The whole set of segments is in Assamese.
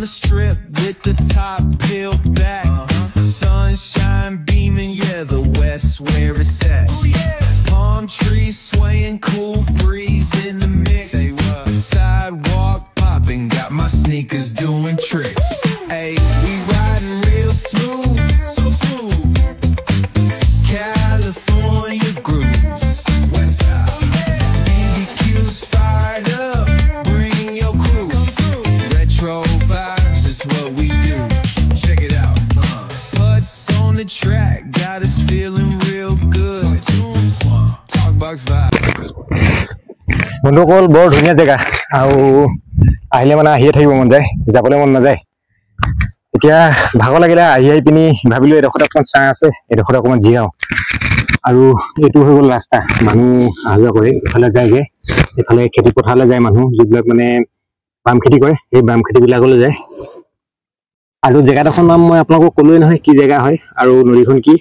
the strip with the top peeled back. Sunshine beaming, yeah, the west where it's at. Palm trees swaying, cool breeze in the mix. Sidewalk popping, got my sneakers doing tricks. Hey, we riding real smooth, so smooth. California grooves, west side. BBQ's fired up, bring your crew. Retro vibes is what we do. Check it out. Putts on the track, got us feeling real good. Talkbox vibe. বন্ধুসকল বৰ ধুনীয়া জেগা আৰু আহিলে মানে আহিয়ে থাকিব মন যায়, যাবলৈ মন নাযায়। এতিয়া ভাগৰ লাগিলে আহি পিনি ভাবিলো এডোখৰত অকণমান চাহ আছে, এডোখৰত অকণমান জিৰাও। আৰু এইটো হৈ গ'ল ৰাস্তা, মানুহ অহা যোৱা কৰে, ইফালে যায়গৈ, এইফালে খেতি পথাৰলৈ যায় মানুহ, যিবিলাক মানে বাম খেতি কৰে সেই বাম খেতিবিলাকলৈ যায়। আৰু জেগাডোখৰ নাম মই আপোনালোকক ক'লোৱেই নহয় কি জেগা হয় আৰু নদীখন কি।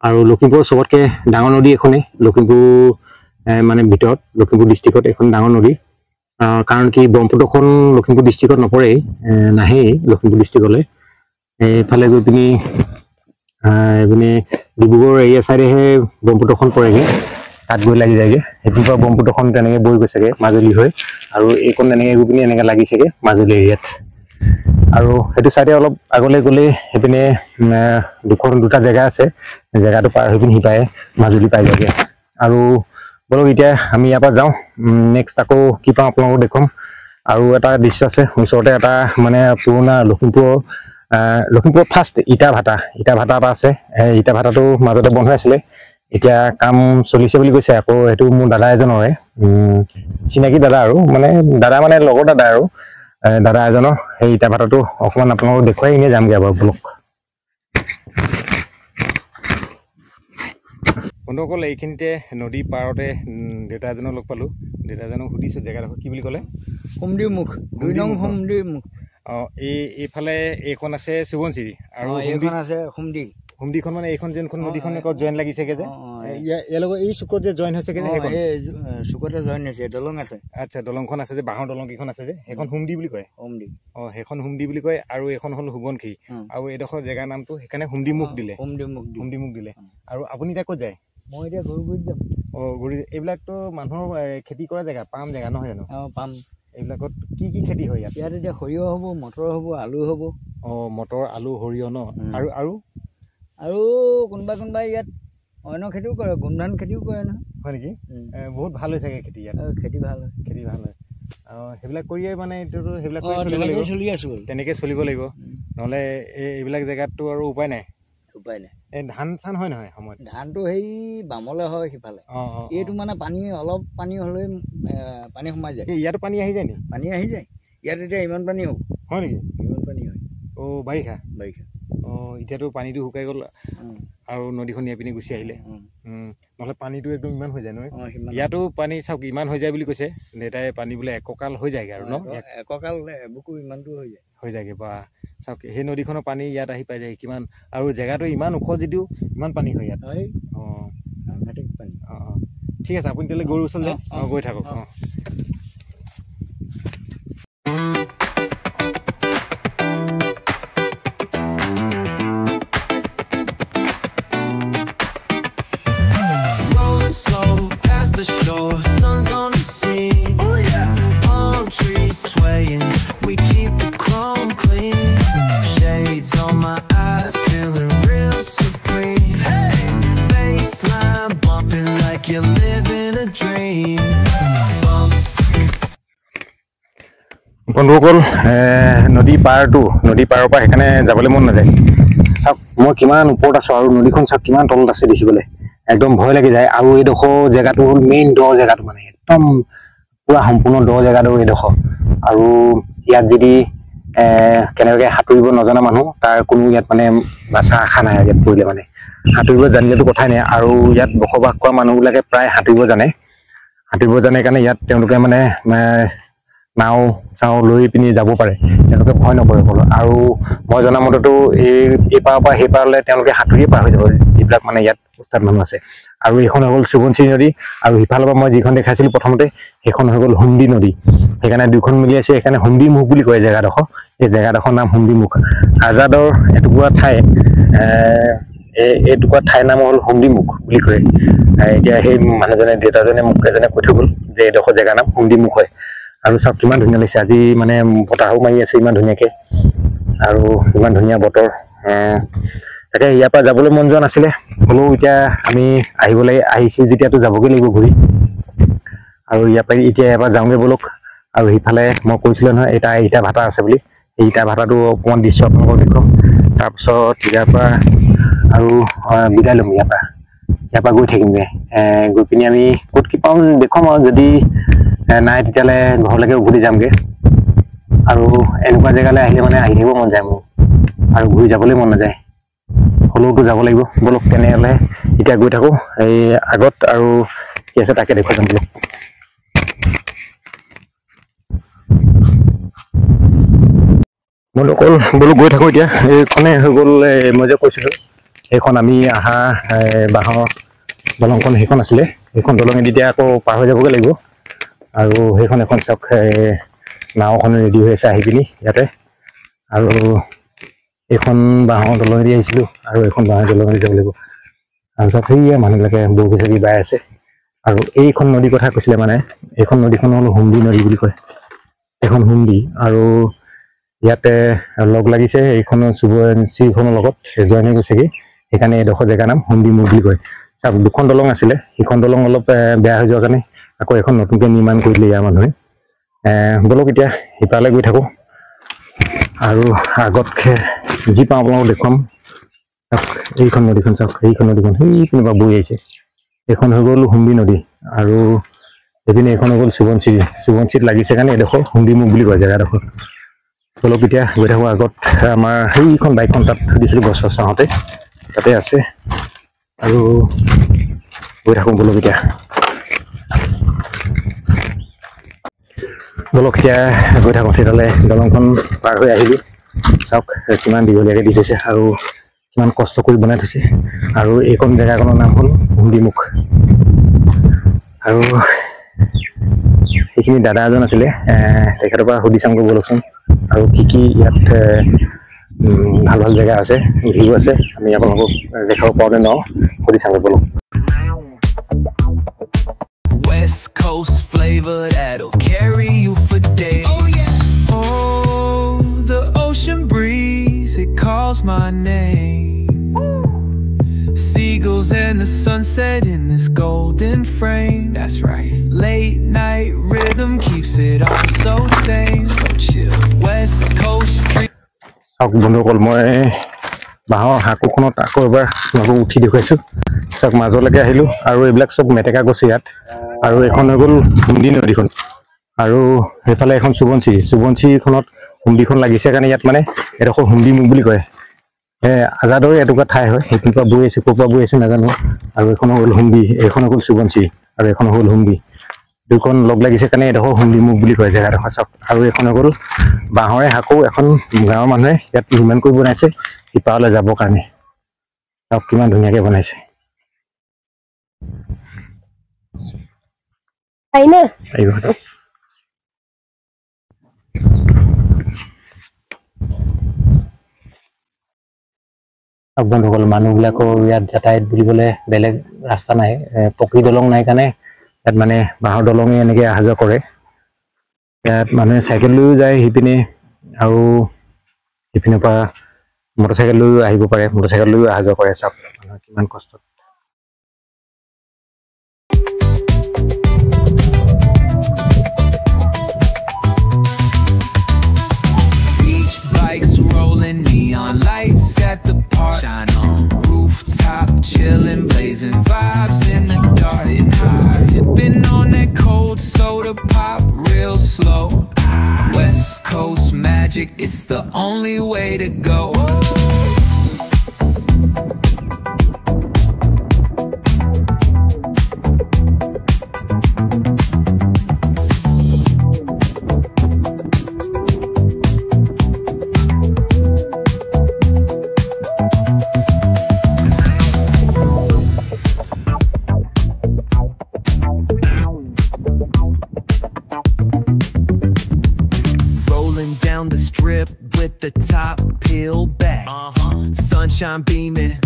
আৰু লখিমপুৰৰ চবতকৈ ডাঙৰ নদী এখনেই, লখিমপুৰ মানে ভিতৰত লখিমপুৰ ডিষ্ট্ৰিক্টত এখন ডাঙৰ নদী। কাৰণ কি ব্ৰহ্মপুত্ৰখন লখিমপুৰ ডিষ্ট্ৰিক্টত নপৰেই, নাহেই লখিমপুৰ ডিষ্ট্ৰিক্টলৈ। এইফালে গৈ পিনি এইপিনে ডিব্ৰুগড় এৰিয়া চাইডেহে ব্ৰহ্মপুত্ৰখন পৰেগৈ, তাত গৈ লাগি যায়গৈ। সেইটোৰ পৰা ব্ৰহ্মপুত্ৰখন তেনেকৈ বৈ গৈছেগৈ মাজুলী হৈ, আৰু এইখন তেনেকৈ গৈ পিনি এনেকৈ লাগিছেগৈ মাজুলী এৰিয়াত। আৰু সেইটো চাইডে অলপ আগলৈ গ'লে সেইপিনে দুটা জেগা আছে, জেগাটো পাৰ হৈ পিনি সিপাৰে মাজুলী পাই যায়গৈ। আৰু বলক এতিয়া আমি ইয়াৰ পৰা যাওঁ, নেক্সট আকৌ কি পাওঁ আপোনালোকক দেখুৱাম। আৰু এটা দৃশ্য আছে ওচৰতে, এটা মানে পুৰণা লখিমপুৰৰ ফাৰ্ষ্ট ইটা ভাটা এটা আছে। ইটা ভাটাটো মাজতে বন্ধ হৈ আছিলে, এতিয়া কাম চলিছে বুলি কৈছে। আকৌ সেইটো মোৰ দাদা এজনৰে, চিনাকি দাদা আৰু দাদা মানে লগৰ দাদা আৰু দাদা এজনৰ। সেই ইটা ভাটাটো অকণমান আপোনালোকক দেখুৱাই এনেই যামগৈ বাৰু বলক। বন্ধুসকল এইখিনিতে নদীৰ পাৰতে দেউতা এজনক লগ পালোঁ। দেউতাজনক সুধিছোঁ জেগাডোখৰ কি বুলি ক'লে? হুমডিৰ মুখ, 2 নং হুমডিৰ মুখ। এইফালে এইখন আছে সোৱণশিৰি আৰু এইখন আছে হুমডি। হুমডিখন মানে এইখন যোনখন নদীখন জইন লাগিছেগৈ যে, ইয়াৰ লগত এই চুকত যে জইন হৈছেগৈ যে, চুকতে জইন হৈছে, দলং আছে। আচ্ছা, দলংখন আছে যে, বাঁহৰ দলং কেইখন আছে যে, সেইখন হুমডি বুলি কয়। হুমডি, সেইখন হুমডি বুলি কয়। আৰু এইখন হ'ল সোৱণশিৰি, আৰু এইডোখৰ জেগাৰ নামটো সেইকাৰণে হুমডি মুখ দিলে। হুমডি মুখ দিলে। আৰু আপুনি এতিয়া ক'ত যায়? মই এতিয়া গৰুগুৰিত যাম। গুৰি এইবিলাকতো মানুহৰ খেতি কৰা জেগা, পাম জেগা নহয় জানো? পাম। এইবিলাকত কি কি খেতি হয় ইয়াত? ইয়াত এতিয়া সৰিয়হ হ'ব, মটৰ হ'ব, আলু হ'ব। মটৰ, আলু, সৰিয়হ ন? আৰু কোনোবাই ইয়াত অন্য খেতিও কৰে, গোমধান খেতিও কৰে নহয়। হয় নেকি? বহুত ভাল হৈ চাগে খেতি ইয়াত? খেতি ভাল হয়। সেইবিলাক কৰিয়ে মানে এইটোতো সেইবিলাক চলি আছো, তেনেকৈ চলিব লাগিব, নহ'লে এইবিলাক জেগাততো আৰু উপায় নাই। এই ধান চান হয় নহয় সময়ত? ধানটো সেই বামলৈ হয় সিফালে। এইটো মানে অলপ পানী হ'লে পানী সোমাই যায়। ইয়াতো পানী আহি যায় নি? পানী আহি যায় ইয়াত, এতিয়া ইমান পানী হ'ব। হয় নেকি? ইমান পানী হয়। বাৰিষা। এতিয়াতো পানীটো শুকাই গ'ল আৰু নদীখন নিয়াই পিনি গুচি আহিলে, নহ'লে পানীটো একদম ইমান হৈ যায় নহয়? ইয়াতো পানী চাওক ইমান হৈ যায় বুলি কৈছে দেউতাই, পানী বোলে একঁকাল হৈ যায়গৈ আৰু ন? একঁকাল বুকু ইমানটো হৈ যায়গৈ বা চাওক সেই নদীখনৰ পানী ইয়াত আহি পাই যায় কিমান, আৰু জেগাটো ইমান ওখ যদিও ইমান পানী হয় ইয়াত। ঠিক আছে, আপুনি তেতিয়াহ'লে গৰুৰ ওচৰলৈ গৈ থাকক। বন্ধুসকল নদী পাৰৰ পৰা সেইকাৰণে যাবলৈ মন নাযায়। চাওক মই কিমান ওপৰত আছোঁ, আৰু নদীখন চাওক কিমান তলত আছে দেখিবলৈ, একদম ভয় লাগি যায়। আৰু এইডোখৰ জেগাটো হ'ল মেইন দ জেগাটো, মানে একদম পুৰা সম্পূৰ্ণ দ জেগাটো এইডোখৰ। আৰু ইয়াত যদি কেনেবাকৈ সাঁতুৰিব নজনা মানুহ, তাৰ কোনো ইয়াত মানে বাচা আশা নাই। ইয়াত পৰিলে মানে সাঁতুৰিব জানিলেতো কথাই নাই। আৰু ইয়াত বসবাস কৰা মানুহবিলাকে প্ৰায় সাঁতুৰিব জানে কাৰণে ইয়াত তেওঁলোকে মানে নাও চাও লৈ পিনি যাব পাৰে, তেওঁলোকে ভয় নকৰে কোনো। আৰু মই জনামতেতো এই পাৰৰ পৰা সেই পাৰলৈ তেওঁলোকে সাঁতুৰিয়ে পাৰ হৈ যাব, যিবিলাক মানে ইয়াত উস্তাদ মানুহ আছে। আৰু এইখন হৈ গ'ল সোৱণশিৰি নদী, আৰু সিফালৰ পৰা মই যিখন দেখাইছিলোঁ প্ৰথমতে সেইখন হৈ গ'ল হুমডি নদী। সেইকাৰণে দুখন মিলি আছে সেইকাৰণে হুমডি মুখ বুলি কয় জেগাডোখৰ এই জেগাডোখৰ নাম হুমডি মুখ আজাদৰ এটুকুৰা ঠাই এইটুকুৰা ঠাইৰ নাম হ'ল হুমডি মুখ বুলি কয় এতিয়া সেই মানুহজনে দেউতাজনে মোক এজনে কৈ থৈ গ'ল যে এইডোখৰ জেগাৰ নাম হুমডি মুখ হয় আৰু চাওক কিমান ধুনীয়া লাগিছে আজি মানে বতাহো মাৰি আছে ইমান ধুনীয়াকৈ আৰু ইমান ধুনীয়া বতৰ তাকে ইয়াৰ পৰা যাবলৈ মন যোৱা নাছিলে হ'লেও এতিয়া আমি আহিছোঁ যেতিয়াতো যাবগৈ লাগিব ঘূৰি আৰু ইয়াৰ পৰা যাওঁগৈ বলক আৰু সিফালে মই কৈছিলোঁ নহয় ইটা ভাটা আছে বুলি এই ইটা ভাটাটো অকণমান দৃশ্য আপোনালোকক দেখুৱাম তাৰপিছত ইয়াৰ পৰা আৰু বিদায় ল'ম ইয়াৰ পৰা গৈ থাকিমগৈ গৈ পিনি আমি ক'ত কি পাওঁ দেখুৱাম আৰু যদি নাই তেতিয়াহ'লে ঘৰলৈকে উভতি যামগৈ আৰু এনেকুৱা জেগালৈ আহিলে মানে আহি থাকিব মন যায় মোৰ আৰু ঘূৰি যাবলৈ মন নাযায় হ'লেওতো যাব লাগিব বলক তেনেহ'লে এতিয়া গৈ থাকোঁ এই আগত আৰু কি আছে তাকে দেখুৱাই যাম বলক মই অকল বোলো গৈ থাকোঁ এতিয়া এইখনে হৈ গ'ল মই যে কৈছিলোঁ সেইখন আমি অহা বাঁহৰ দলংখন সেইখন আছিলে সেইখন দলঙেদি এতিয়া আকৌ পাৰ হৈ যাবগৈ লাগিব আৰু সেইখন এখন চাওক নাওখন ৰেডি হৈ আছে আহি পিনি ইয়াতে আৰু এইখন বাঁহৰ দলঙেদি আহিছিলোঁ আৰু এইখন বাঁহৰ দলঙেদি যাব লাগিব আৰু চাওক সেয়া মানুহবিলাকে বৰশী চাকি বাই আছে আৰু এইখন নদীৰ কথা কৈছিলে মানে এইখন নদীখন হ'ল হুমডি নদী বুলি কয় এইখন হুমডি আৰু ইয়াতে লগ লাগিছে এইখনৰ সোৱণশিৰিখনৰ লগত জইন হৈ গৈছেগৈ সেইকাৰণে এইডোখৰ জেগাৰ নাম হুমডি মুখ বুলি কয় চাওক দুখন দলং আছিলে সেইখন দলং অলপ বেয়া হৈ যোৱাৰ কাৰণে আকৌ এখন নতুনকৈ নিৰ্মাণ কৰি দিলে ইয়াৰ মানুহে বলক এতিয়া সিফালে গৈ থাকোঁ আৰু আগত যি পাওঁ আপোনালোকক দেখুৱাম চাওক এইখন নদীখন চাওক এইখন নদীখন সেই কোনোবা বৈ আহিছে এইখন হৈ গ'ল হুমডি নদী আৰু এইপিনে এইখন হৈ গ'ল সোৱণশিৰিত লাগিছে কাৰণে এইডোখৰ হুমডি মুখ বুলি কয় জেগাডোখৰ বলক এতিয়া গৈ থাকোঁ আগত আমাৰ সেইখন বাইকখন তাত থৈ দিছিলোঁ গছৰ ছাঁতে তাতে আছে আৰু গৈ থাকোঁ বলক এতিয়া বলক এতিয়া গৈ থাকোঁ তেতিয়াহ'লে দলংখন পাৰ হৈ আহিলোঁ চাওক কিমান দীঘলীয়াকৈ দি থৈছে আৰু কিমান কষ্ট কৰি বনাই থৈছে আৰু এইখন জেগাখনৰ নাম হ'ল হুমডি মুখ আৰু সেইখিনি দাদা এজন আছিলে তেখেতৰ পৰা সুধি চামগৈ বলকচোন আৰু কি ইয়াত ভাল ভাল জেগা আছে ভিউ আছে আমি আপোনালোকক দেখাব পাৰোঁনে ন সুধি চামগৈ বলক West Coast flavor that'll carry you for days. Oh yeah. Oh, the ocean breeze, it calls my name. Seagulls and the sunset in this golden frame. That's right. Late night rhythm keeps it all so tame, so chill. West Coast dream. চাওক বন্ধুসকল মই বাঁহৰ হাকুখনত আকৌ এবাৰ আপোনালোকক উঠি দেখুৱাইছোঁ চাওক মাজলৈকে আহিলোঁ আৰু এইবিলাক চব মেটেকা গছ ইয়াত আৰু এখন হৈ গ'ল হুমডি নদীখন আৰু সেইফালে এখন সোৱণশিৰিখনত হুমডিখন লাগিছে কাৰণে ইয়াত মানে এডোখৰ হুমডি মুখ বুলি কয় আজাদৰে এটুকুৰা ঠাই হয় সেইখিনিৰ পৰা বৈ আছে ক'ৰ পৰা বৈ আছে নাজানো আৰু এখন হ'ল হুমডি এইখন হ'ল সোৱণশিৰি আৰু এখন হ'ল হুমডি দুখন লগ লাগিছে কাৰণে এডোখৰ হুমডি মুখ বুলি কয় জেগাডোখৰ চাওক আৰু এখন হৈ গ'ল বাঁহৰে হাকো এখন গাঁৱৰ মানুহে ইয়াত নিৰ্মাণ কৰি বনাইছে সিপাৰলৈ যাবৰ কাৰণে চাওক কিমান ধুনীয়াকৈ বনাইছে বন্ধুসকল মানুহবিলাকৰ ইয়াত যাতায়াত বুলিবলৈ বেলেগ ৰাস্তা নাই পকী দলং নাই কাৰণে ইয়াত মানে বাঁহৰ দলঙে এনেকৈ অহা যোৱা কৰে ইয়াত মানুহে চাইকেল লৈও যায় সিপিনে আৰু সিপিনৰ পৰা মটৰচাইকেল লৈও আহিব পাৰে মটৰচাইকেল লৈও অহা যোৱা কৰে চাওক মানুহৰ কিমান কষ্ট Neon lights at the park, shine on rooftop, chillin', blazing vibes in the dark. Sippin' on that cold soda pop, real slow. West Coast magic, it's the only way to go. with the top peeled back. Sunshine beaming,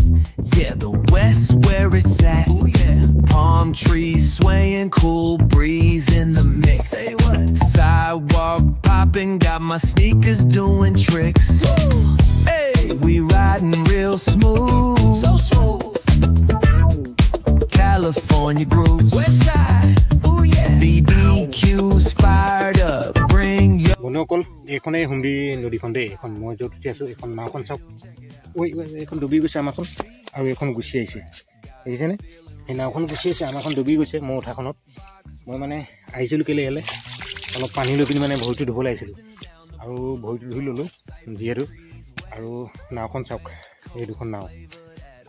yeah, the west where it's at. Ooh, yeah. Palm trees swaying, cool breeze in the mix. Say what? Sidewalk popping, got my sneakers doing tricks. Woo. Hey, we riding real smooth, so smooth. California grooves, west side, ooh yeah. BBQs fired up, bring your বন্ধুসকল এইখনেই হুন্দি নদীখন দেই এইখন মই য'ত উঠি আছোঁ এইখন নাওখন চাওক ঐ এইখন ডুবি গৈছে আমাৰখন আৰু এইখন গুচি আহিছে দেখিছেনে এই নাওখন গুচি আহিছে আমাৰখন ডুবি গৈছে মই উঠাখনত মই মানে আহিছিলোঁ কেলৈ ইয়ালৈ অলপ পানী লৈ পিনি মানে ভৰিটো ধুবলৈ আহিছিলোঁ আৰু ভৰিটো ধুই ল'লোঁ যিহেতু আৰু নাওখন চাওক এই দুখন নাও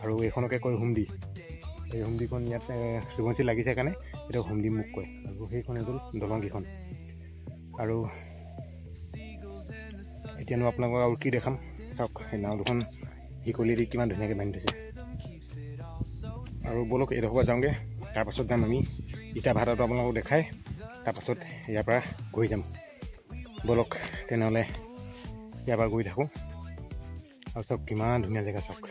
আৰু এইখনকে কয় হুন্দি এই হুন্দিখন ইয়াত সুগন্ধি লাগিছে কাৰণে এইটো হুন্দি মোক কয় আৰু সেইখন হৈ গ'ল দলংকেইখন আৰু এতিয়ানো আপোনালোকক আৰু কি দেখাম চাওক এই নাও দুখন শিকলিদি কিমান ধুনীয়াকৈ বান্ধি থৈছে আৰু বলক এইডোখৰ পৰা যাওঁগৈ তাৰপাছত যাম আমি ইটা ভাটাটো আপোনালোকক দেখাই তাৰপাছত ইয়াৰ পৰা গৈ যাম বলক তেনেহ'লে ইয়াৰ পৰা গৈ থাকোঁ আৰু চাওক কিমান ধুনীয়া জেগা চাওক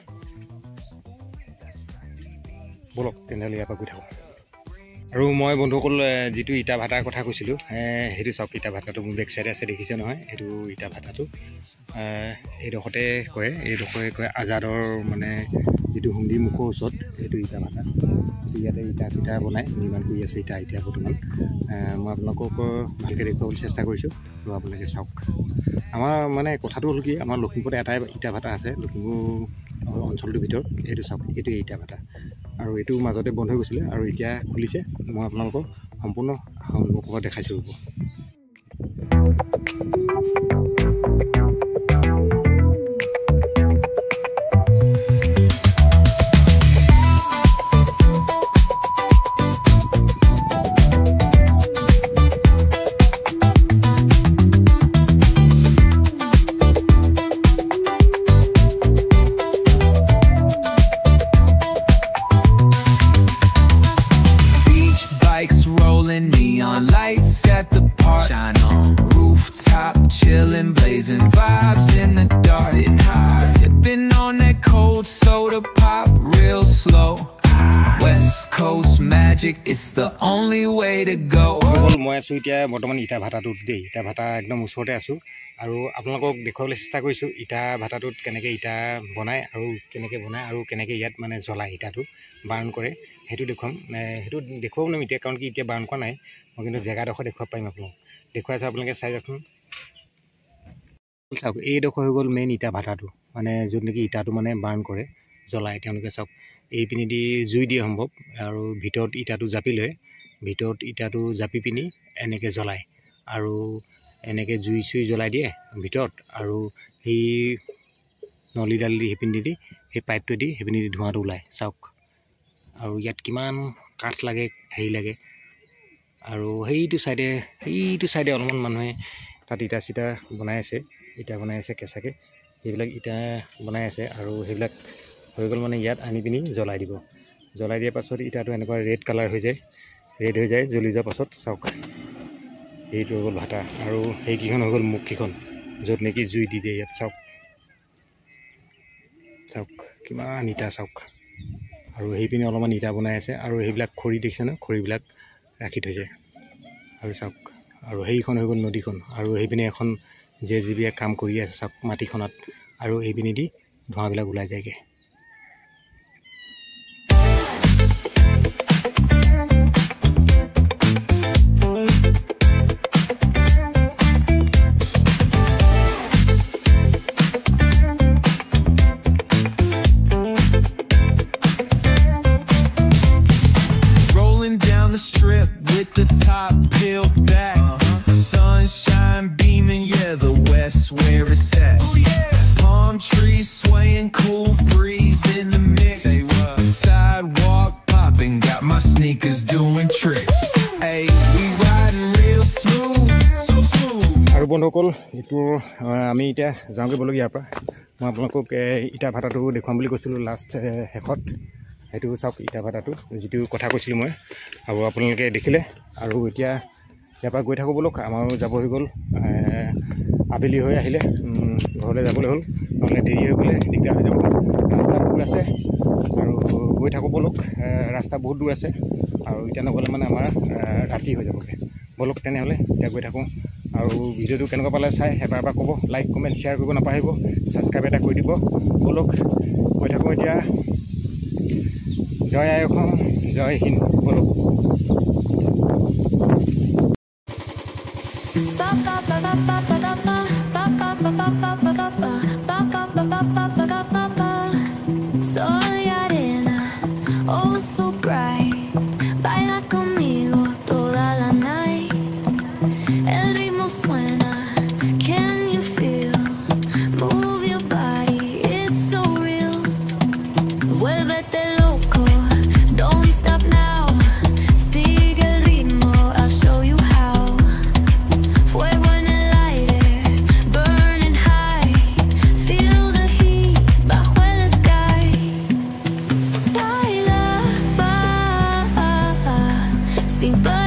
বলক তেনেহ'লে ইয়াৰ পৰা গৈ থাকোঁ আৰু মই বন্ধুসকল যিটো ইটা ভাটাৰ কথা কৈছিলোঁ সেইটো চাওক ইটা ভাটাটো মোৰ বেক চাইডে আছে দেখিছে নহয় সেইটো ইটা ভাটাটো এইডোখৰতে কয় এইডোখৰে কয় আজাদৰ মানে যিটো হুন্দি মুখৰ ওচৰত সেইটো ইটা ভাটা ইয়াতে ইটা চিটা বনাই নিৰ্মাণ কৰি আছে ইটা এতিয়া বৰ্তমান মই আপোনালোকক ভালকৈ দেখুৱাবলৈ চেষ্টা কৰিছোঁ আৰু আপোনালোকে চাওক আমাৰ মানে কথাটো হ'ল কি আমাৰ লখিমপুৰত এটাই ইটা ভাটা আছে লখিমপুৰ অঞ্চলটোৰ ভিতৰত এইটো চাওক এইটোৱে ইটা ভাটা আৰু এইটো মাজতে বন্ধ হৈ গৈছিলে আৰু এতিয়া খুলিছে মই আপোনালোকক সম্পূৰ্ণ সন্মুখত দেখাইছোঁ ৰ'ব neon lights at the park, shine on rooftop, chilling, blazing vibes in the dark, sitting high, sipping on that cold soda pop, real slow. West Coast magic, it's the only way to go. মই আছোঁ এতিয়া বৰ্তমান ইটা ভাটাটোত দেই ইটা ভাটা একদম ওচৰতে আছোঁ আৰু আপোনালোকক দেখুৱাবলৈ চেষ্টা কৰিছোঁ ইটা ভাটাটোত কেনেকৈ ইটা বনায় আৰু কেনেকৈ ইয়াত মানে জ্বলায় ইটাটো বাৰ্ণ কৰে সেইটো দেখুৱাম সেইটো দেখুৱাব নোৱাৰিম এতিয়া কাৰণ কি এতিয়া বাৰ্ণ কৰা নাই মই কিন্তু জেগাডোখৰ দেখুৱাব পাৰিম আপোনালোক দেখুৱাই আছোঁ আপোনালোকে চাই যাওকচোন চাওক এইডোখৰ হৈ গ'ল মেইন ইটা ভাটাটো মানে য'ত নেকি ইটাটো মানে বাৰ্ণ কৰে জ্বলায় তেওঁলোকে চাওক এই পিনেদি জুই দিয়ে সম্ভৱ আৰু ভিতৰত ইটাটো জাপি লয় ভিতৰত ইটাটো জাপি পিনি এনেকৈ জ্বলায় আৰু এনেকৈ জুই চুই জ্বলাই দিয়ে ভিতৰত আৰু সেই নলীডাল দি সেইপিনি দি সেই পাইপটো দি সেইপিনি দি ধোঁৱাটো ওলায় চাওক আৰু ইয়াত কিমান কাঠ লাগে হেৰি লাগে আৰু সেইটো চাইডে অলপমান মানুহে তাত ইটা চিটা বনাই আছে ইটা বনাই আছে কেঁচাকৈ সেইবিলাক ইটা বনাই আছে আৰু সেইবিলাক হৈ গ'ল মানে ইয়াত আনি পিনি জ্বলাই দিব জ্বলাই দিয়াৰ পাছত ইটাটো এনেকুৱা ৰেড কালাৰ হৈ যায় জ্বলি যোৱাৰ পাছত চাওক এইটো হৈ গ'ল ভাটা আৰু সেইকেইখন হৈ গ'ল মুখকেইখন য'ত নেকি জুই দি দিয়ে ইয়াত চাওক কিমান ইটা চাওক আৰু সেইপিনে অলপমান ইটা বনাই আছে আৰু সেইবিলাক খৰি দেখিছে ন খৰিবিলাক ৰাখি থৈছে আৰু চাওক আৰু সেইখন হৈ গ'ল নদীখন আৰু সেইপিনে এখন JCB কাম কৰি আছে চাওক মাটিখনত আৰু এইপিনে দি ধোঁৱাবিলাক ওলাই যায়গৈ Strip with the top peeled back, sunshine beaming, yeah, the west where it's at. Palm trees swaying, cool breeze in the mix. Sidewalk popping, got my sneakers doing tricks. Hey, we riding real smooth, so smooth. আৰু বন্ধুসকল এইটো আমি এতিয়া যাওঁগৈ বলক ইয়াৰ পৰা মই আপোনালোকক ইটা ভাটাটো দেখুৱাম বুলি কৈছিলোঁ লাষ্ট শেষত সেইটো চাওক ইটা ভাটাটো যিটো কথা কৈছিলোঁ মই আৰু আপোনালোকে দেখিলে আৰু এতিয়া ইয়াৰ পৰা গৈ থাকোঁ ব'লক আমাৰো যাব হৈ গ'ল আবেলি হৈ আহিলে ঘৰলৈ যাবলৈ হ'ল নহ'লে দেৰি হৈ গ'লে দিগদাৰ হৈ যাব ৰাস্তা দূৰ আছে আৰু গৈ থাকোঁ ব'লক ৰাস্তা বহুত দূৰ আছে আৰু এতিয়া নগ'লে মানে আমাৰ ৰাতি হৈ যাবগৈ ব'লক তেনেহ'লে এতিয়া গৈ থাকোঁ আৰু ভিডিঅ'টো কেনেকুৱা পালে চাই এবাৰ ক'ব লাইক কমেণ্ট শ্বেয়াৰ কৰিব নাপাহৰিব ছাবস্ক্ৰাইব এটা কৰি দিব ব'লক গৈ থাকোঁ এতিয়া জয় আই অসম জয় হিন্দ ব'লক Soy arena, oh so bright. Baila conmigo toda la night. El ritmo suena, can you feel? Move your body, it's so real. Vuélvete loco, don't stop now. Sigue el ritmo, I'll show you how. Fuego en el aire, burning high. Feel the heat bajo el sky. Baila, sin parar.